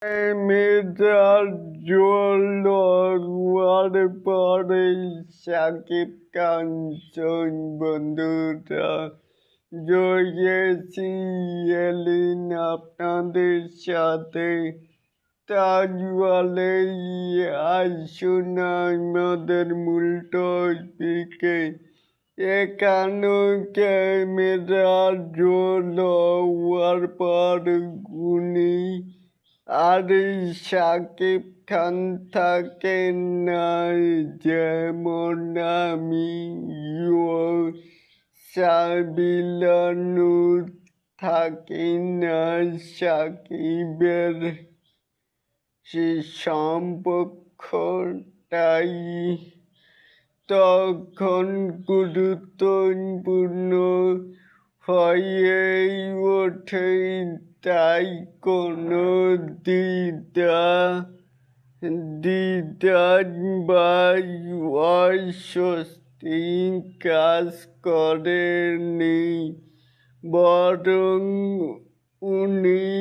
মেজাজ জল হওয়ার পরে শাকিব খান বন্ধুরা জয়েছি এলেন আপনাদের সাথে তাজওয়ালে আসুন আমাদের মূল টপিকে। এখানে ক্যামেরা জল হওয়ার পর গুনি আর শাকিব খান থাকেন না, যেমন আমি সাবিলানুর থাকি না শাকিবের সে সম্পর্কটাই তখন গুরুত্বপূর্ণ হয়ে ওঠে, তাই কোনো দ্বিধা বা অস্বস্তি কাজ করেনি, বরং উনি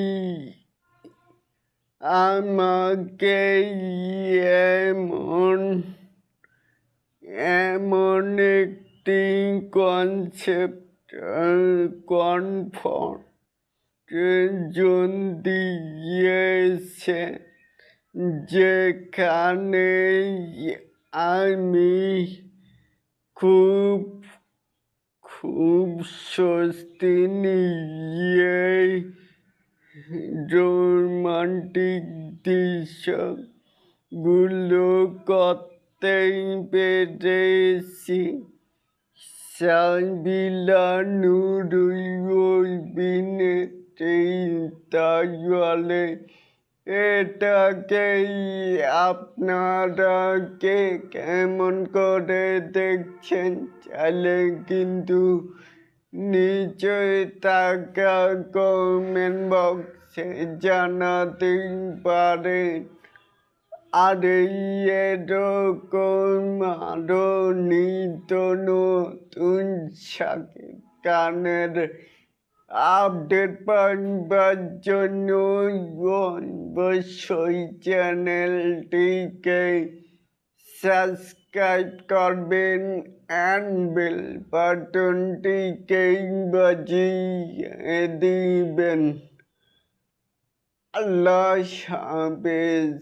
আমাকে এমন একটি কনফার্মেশন দিয়েছে যেখানে আমি খুব স্বস্তি নিয়ে রোমান্টিক দৃশ্যগুলো করতেই পেরেছি। সাবিলানুর অভিনেত্রী তাজওয়ালে এটাকে আপনারা কেমন করে দেখছেন চাইলে কিন্তু নিচে থাকা কমেন্ট বক্সে জানাতেই পারেন। আর এরকম আরো নিত্য নতুন শাকিব খানের আপডেট পাওয়ার জন্য অবশ্যই চ্যানেলটিকে সাবস্ক্রাইব করবেন অ্যান্ড বেল বাটনটিকে বাজিয়ে দিবেন। আল্লাহ হাফেজ।